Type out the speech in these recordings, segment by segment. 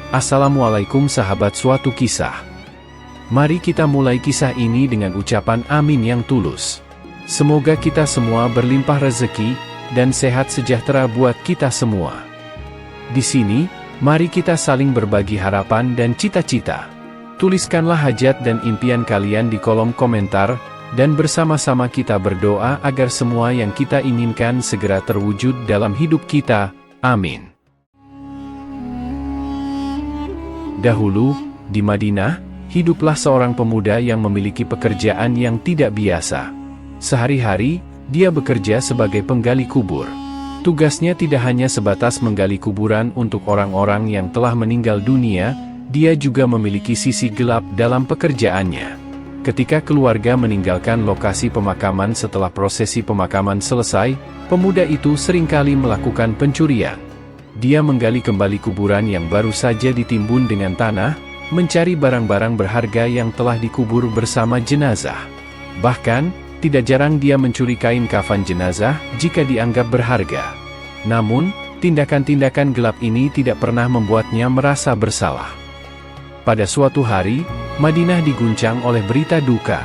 Assalamualaikum sahabat suatu kisah. Mari kita mulai kisah ini dengan ucapan amin yang tulus. Semoga kita semua berlimpah rezeki dan sehat sejahtera buat kita semua. Di sini, mari kita saling berbagi harapan dan cita-cita. Tuliskanlah hajat dan impian kalian di kolom komentar, dan bersama-sama kita berdoa agar semua yang kita inginkan segera terwujud dalam hidup kita. Amin. Dahulu, di Madinah, hiduplah seorang pemuda yang memiliki pekerjaan yang tidak biasa. Sehari-hari, dia bekerja sebagai penggali kubur. Tugasnya tidak hanya sebatas menggali kuburan untuk orang-orang yang telah meninggal dunia, dia juga memiliki sisi gelap dalam pekerjaannya. Ketika keluarga meninggalkan lokasi pemakaman setelah prosesi pemakaman selesai, pemuda itu seringkali melakukan pencurian. Dia menggali kembali kuburan yang baru saja ditimbun dengan tanah, mencari barang-barang berharga yang telah dikubur bersama jenazah. Bahkan, tidak jarang dia mencuri kain kafan jenazah jika dianggap berharga. Namun, tindakan-tindakan gelap ini tidak pernah membuatnya merasa bersalah. Pada suatu hari, Madinah diguncang oleh berita duka.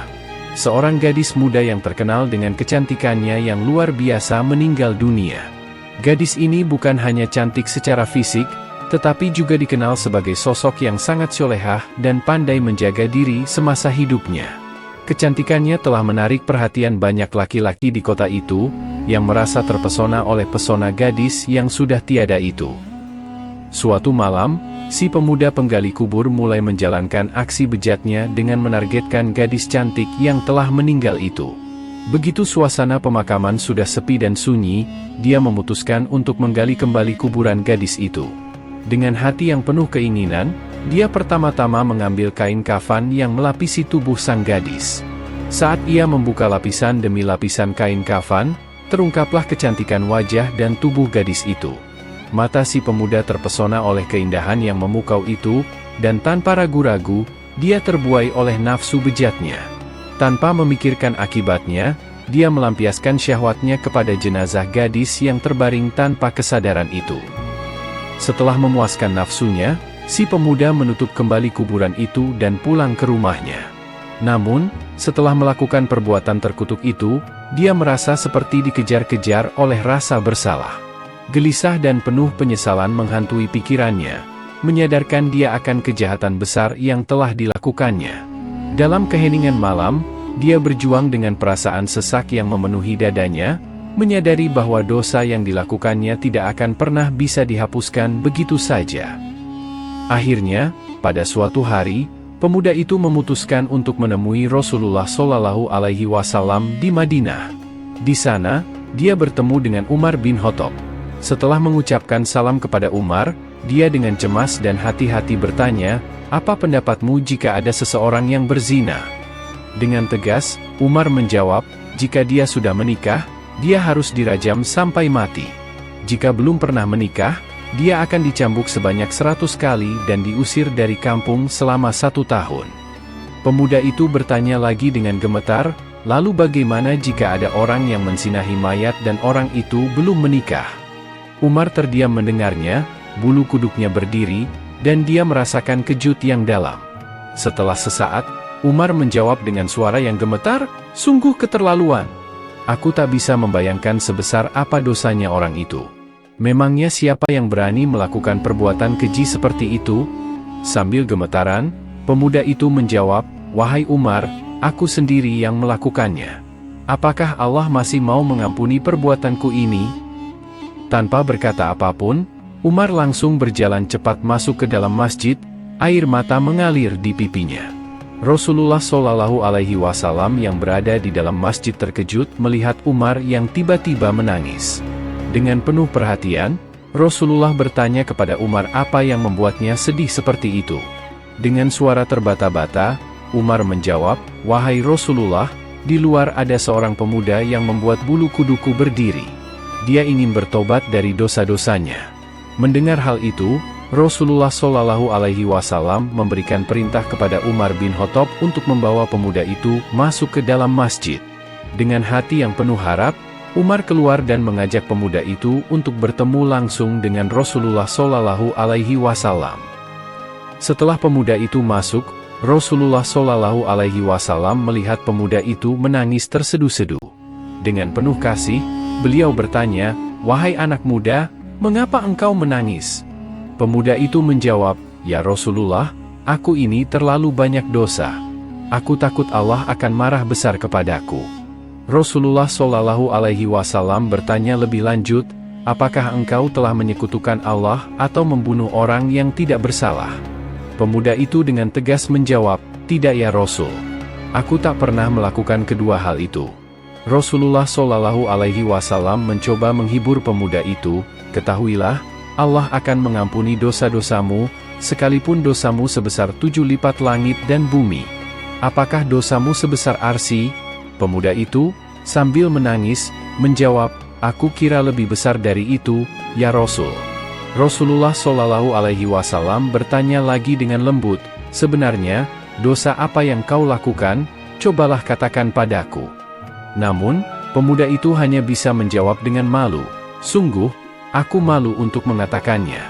Seorang gadis muda yang terkenal dengan kecantikannya yang luar biasa meninggal dunia. Gadis ini bukan hanya cantik secara fisik, tetapi juga dikenal sebagai sosok yang sangat solehah dan pandai menjaga diri semasa hidupnya. Kecantikannya telah menarik perhatian banyak laki-laki di kota itu, yang merasa terpesona oleh pesona gadis yang sudah tiada itu. Suatu malam, si pemuda penggali kubur mulai menjalankan aksi bejatnya dengan menargetkan gadis cantik yang telah meninggal itu. Begitu suasana pemakaman sudah sepi dan sunyi, dia memutuskan untuk menggali kembali kuburan gadis itu. Dengan hati yang penuh keinginan, dia pertama-tama mengambil kain kafan yang melapisi tubuh sang gadis. Saat ia membuka lapisan demi lapisan kain kafan, terungkaplah kecantikan wajah dan tubuh gadis itu. Mata si pemuda terpesona oleh keindahan yang memukau itu, dan tanpa ragu-ragu, dia terbuai oleh nafsu bejatnya. Tanpa memikirkan akibatnya, dia melampiaskan syahwatnya kepada jenazah gadis yang terbaring tanpa kesadaran itu. Setelah memuaskan nafsunya, si pemuda menutup kembali kuburan itu dan pulang ke rumahnya. Namun, setelah melakukan perbuatan terkutuk itu, dia merasa seperti dikejar-kejar oleh rasa bersalah. Gelisah dan penuh penyesalan menghantui pikirannya, menyadarkan dia akan kejahatan besar yang telah dilakukannya. Dalam keheningan malam, dia berjuang dengan perasaan sesak yang memenuhi dadanya, menyadari bahwa dosa yang dilakukannya tidak akan pernah bisa dihapuskan begitu saja. Akhirnya, pada suatu hari, pemuda itu memutuskan untuk menemui Rasulullah Shallallahu Alaihi Wasallam di Madinah. Di sana, dia bertemu dengan Umar bin Khattab. Setelah mengucapkan salam kepada Umar, dia dengan cemas dan hati-hati bertanya, "Apa pendapatmu jika ada seseorang yang berzina?" Dengan tegas, Umar menjawab, "Jika dia sudah menikah, dia harus dirajam sampai mati. Jika belum pernah menikah, dia akan dicambuk sebanyak 100 kali dan diusir dari kampung selama 1 tahun." Pemuda itu bertanya lagi dengan gemetar, "Lalu bagaimana jika ada orang yang menzinahi mayat dan orang itu belum menikah?" Umar terdiam mendengarnya, bulu kuduknya berdiri, dan dia merasakan kejut yang dalam. Setelah sesaat, Umar menjawab dengan suara yang gemetar, "Sungguh keterlaluan. Aku tak bisa membayangkan sebesar apa dosanya orang itu. Memangnya siapa yang berani melakukan perbuatan keji seperti itu?" Sambil gemetaran, pemuda itu menjawab, "Wahai Umar, aku sendiri yang melakukannya. Apakah Allah masih mau mengampuni perbuatanku ini?" Tanpa berkata apapun, Umar langsung berjalan cepat masuk ke dalam masjid, air mata mengalir di pipinya. Rasulullah Shallallahu Alaihi Wasallam yang berada di dalam masjid terkejut melihat Umar yang tiba-tiba menangis. Dengan penuh perhatian, Rasulullah bertanya kepada Umar apa yang membuatnya sedih seperti itu. Dengan suara terbata-bata, Umar menjawab, "Wahai Rasulullah, di luar ada seorang pemuda yang membuat bulu kuduku berdiri. Dia ingin bertobat dari dosa-dosanya." Mendengar hal itu, Rasulullah Shallallahu Alaihi Wasallam memberikan perintah kepada Umar bin Khattab untuk membawa pemuda itu masuk ke dalam masjid. Dengan hati yang penuh harap, Umar keluar dan mengajak pemuda itu untuk bertemu langsung dengan Rasulullah Shallallahu Alaihi Wasallam. Setelah pemuda itu masuk, Rasulullah Shallallahu Alaihi Wasallam melihat pemuda itu menangis terseduh-seduh. Dengan penuh kasih, beliau bertanya, "Wahai anak muda, mengapa engkau menangis?" Pemuda itu menjawab, "Ya Rasulullah, aku ini terlalu banyak dosa. Aku takut Allah akan marah besar kepadaku." Rasulullah Shallallahu Alaihi Wasallam bertanya lebih lanjut, "Apakah engkau telah menyekutukan Allah atau membunuh orang yang tidak bersalah?" Pemuda itu dengan tegas menjawab, "Tidak ya Rasul. Aku tak pernah melakukan kedua hal itu." Rasulullah Shallallahu Alaihi Wasallam mencoba menghibur pemuda itu, "Ketahuilah, Allah akan mengampuni dosa-dosamu, sekalipun dosamu sebesar 7 lipat langit dan bumi. Apakah dosamu sebesar Arsy?" Pemuda itu, sambil menangis, menjawab, "Aku kira lebih besar dari itu, ya Rasul." Rasulullah Shallallahu Alaihi Wasallam bertanya lagi dengan lembut, "Sebenarnya, dosa apa yang kau lakukan? Cobalah katakan padaku." Namun, pemuda itu hanya bisa menjawab dengan malu, "Sungguh, aku malu untuk mengatakannya."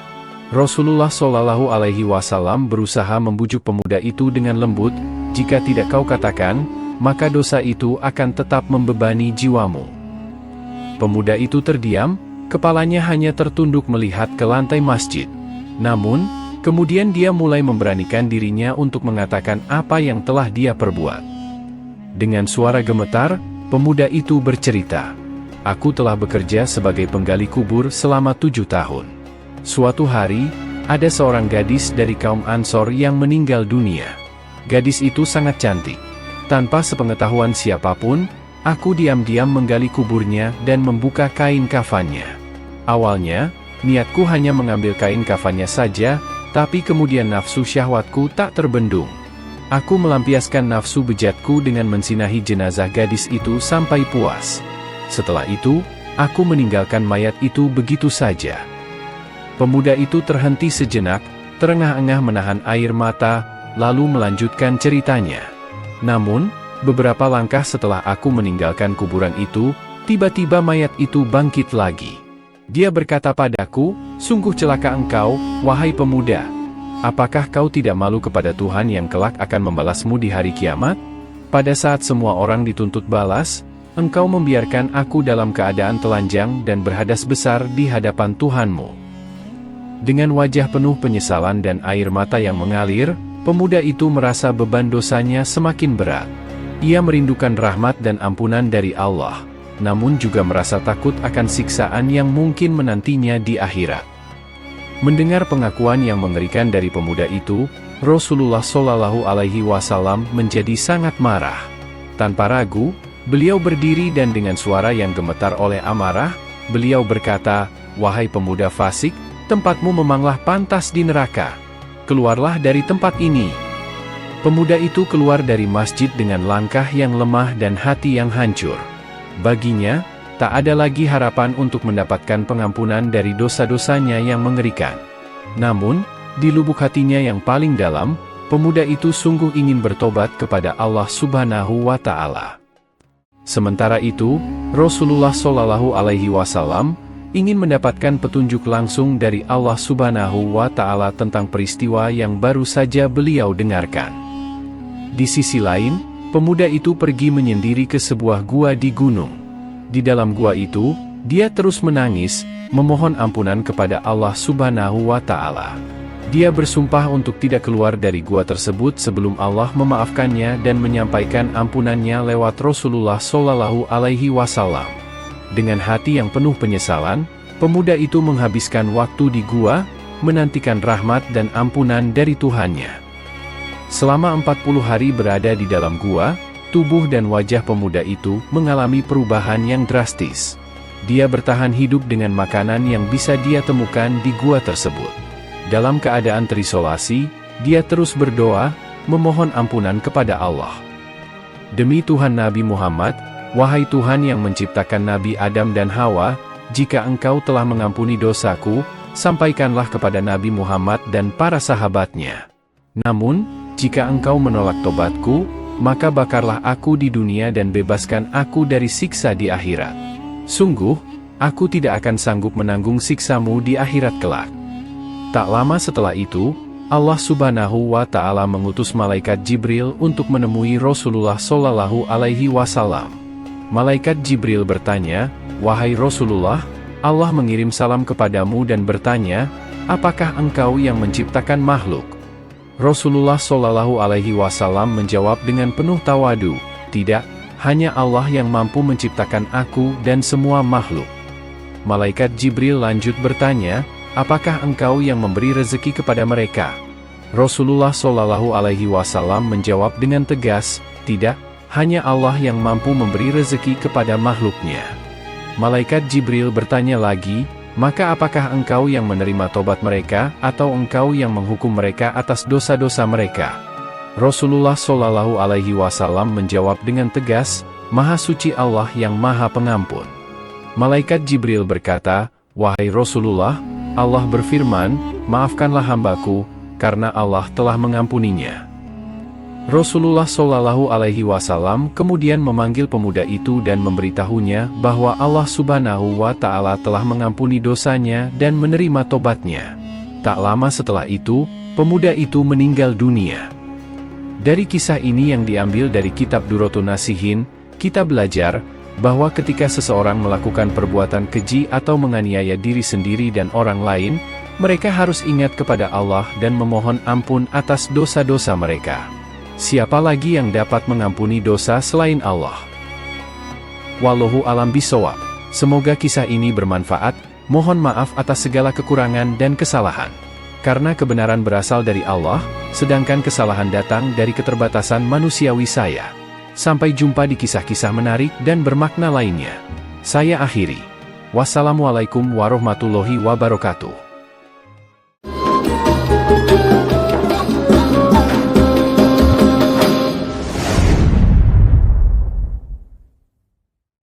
Rasulullah Shallallahu Alaihi Wasallam berusaha membujuk pemuda itu dengan lembut, "Jika tidak kau katakan, maka dosa itu akan tetap membebani jiwamu." Pemuda itu terdiam, kepalanya hanya tertunduk melihat ke lantai masjid. Namun, kemudian dia mulai memberanikan dirinya untuk mengatakan apa yang telah dia perbuat. Dengan suara gemetar, pemuda itu bercerita, "Aku telah bekerja sebagai penggali kubur selama 7 tahun. Suatu hari, ada seorang gadis dari kaum Ansor yang meninggal dunia. Gadis itu sangat cantik. Tanpa sepengetahuan siapapun, aku diam-diam menggali kuburnya dan membuka kain kafannya. Awalnya, niatku hanya mengambil kain kafannya saja, tapi kemudian nafsu syahwatku tak terbendung. Aku melampiaskan nafsu bejatku dengan mensinahi jenazah gadis itu sampai puas. Setelah itu, aku meninggalkan mayat itu begitu saja." Pemuda itu terhenti sejenak, terengah-engah menahan air mata, lalu melanjutkan ceritanya. "Namun, beberapa langkah setelah aku meninggalkan kuburan itu, tiba-tiba mayat itu bangkit lagi. Dia berkata padaku, 'Sungguh celaka engkau, wahai pemuda. Apakah kau tidak malu kepada Tuhan yang kelak akan membalasmu di hari kiamat? Pada saat semua orang dituntut balas, engkau membiarkan aku dalam keadaan telanjang dan berhadas besar di hadapan Tuhanmu.'" Dengan wajah penuh penyesalan dan air mata yang mengalir, pemuda itu merasa beban dosanya semakin berat. Ia merindukan rahmat dan ampunan dari Allah, namun juga merasa takut akan siksaan yang mungkin menantinya di akhirat. Mendengar pengakuan yang mengerikan dari pemuda itu, Rasulullah Shallallahu Alaihi Wasallam menjadi sangat marah. Tanpa ragu, beliau berdiri dan dengan suara yang gemetar oleh amarah, beliau berkata, "Wahai pemuda fasik, tempatmu memanglah pantas di neraka. Keluarlah dari tempat ini." Pemuda itu keluar dari masjid dengan langkah yang lemah dan hati yang hancur. Baginya, tak ada lagi harapan untuk mendapatkan pengampunan dari dosa-dosanya yang mengerikan. Namun, di lubuk hatinya yang paling dalam, pemuda itu sungguh ingin bertobat kepada Allah Subhanahu wa Ta'ala. Sementara itu, Rasulullah Shallallahu Alaihi Wasallam ingin mendapatkan petunjuk langsung dari Allah Subhanahu wa Ta'ala tentang peristiwa yang baru saja beliau dengarkan. Di sisi lain, pemuda itu pergi menyendiri ke sebuah gua di gunung. Di dalam gua itu, dia terus menangis, memohon ampunan kepada Allah Subhanahu wa Ta'ala. Dia bersumpah untuk tidak keluar dari gua tersebut sebelum Allah memaafkannya dan menyampaikan ampunannya lewat Rasulullah Shallallahu Alaihi Wasallam. Dengan hati yang penuh penyesalan, pemuda itu menghabiskan waktu di gua, menantikan rahmat dan ampunan dari Tuhannya. Selama 40 hari berada di dalam gua, tubuh dan wajah pemuda itu mengalami perubahan yang drastis. Dia bertahan hidup dengan makanan yang bisa dia temukan di gua tersebut. Dalam keadaan terisolasi, dia terus berdoa, memohon ampunan kepada Allah. "Demi Tuhan Nabi Muhammad, wahai Tuhan yang menciptakan Nabi Adam dan Hawa, jika engkau telah mengampuni dosaku, sampaikanlah kepada Nabi Muhammad dan para sahabatnya. Namun, jika engkau menolak tobatku, maka bakarlah aku di dunia dan bebaskan aku dari siksa di akhirat. Sungguh, aku tidak akan sanggup menanggung siksamu di akhirat kelak." Tak lama setelah itu, Allah Subhanahu wa Ta'ala mengutus malaikat Jibril untuk menemui Rasulullah Shallallahu Alaihi Wasallam. Malaikat Jibril bertanya, "Wahai Rasulullah, Allah mengirim salam kepadamu dan bertanya, apakah engkau yang menciptakan makhluk?" Rasulullah Shallallahu Alaihi Wasallam menjawab dengan penuh tawadu, "Tidak, hanya Allah yang mampu menciptakan aku dan semua makhluk." Malaikat Jibril lanjut bertanya, "Apakah engkau yang memberi rezeki kepada mereka?" Rasulullah Shallallahu Alaihi Wasallam menjawab dengan tegas, "Tidak, hanya Allah yang mampu memberi rezeki kepada makhluknya." Malaikat Jibril bertanya lagi, "Maka apakah engkau yang menerima tobat mereka, atau engkau yang menghukum mereka atas dosa-dosa mereka?" Rasulullah Shallallahu Alaihi Wasallam menjawab dengan tegas, "Maha suci Allah yang Maha Pengampun." Malaikat Jibril berkata, "Wahai Rasulullah, Allah berfirman, maafkanlah hambaku, karena Allah telah mengampuninya." Rasulullah Shallallahu Alaihi Wasallam kemudian memanggil pemuda itu dan memberitahunya bahwa Allah Subhanahu wa Ta'ala telah mengampuni dosanya dan menerima tobatnya. Tak lama setelah itu, pemuda itu meninggal dunia. Dari kisah ini yang diambil dari kitab Duratun Nasihin, kita belajar bahwa ketika seseorang melakukan perbuatan keji atau menganiaya diri sendiri dan orang lain, mereka harus ingat kepada Allah dan memohon ampun atas dosa-dosa mereka. Siapa lagi yang dapat mengampuni dosa selain Allah? Wallahu a'lam bishawab. Semoga kisah ini bermanfaat. Mohon maaf atas segala kekurangan dan kesalahan. Karena kebenaran berasal dari Allah, sedangkan kesalahan datang dari keterbatasan manusiawi saya. Sampai jumpa di kisah-kisah menarik dan bermakna lainnya. Saya akhiri. Wassalamualaikum warahmatullahi wabarakatuh.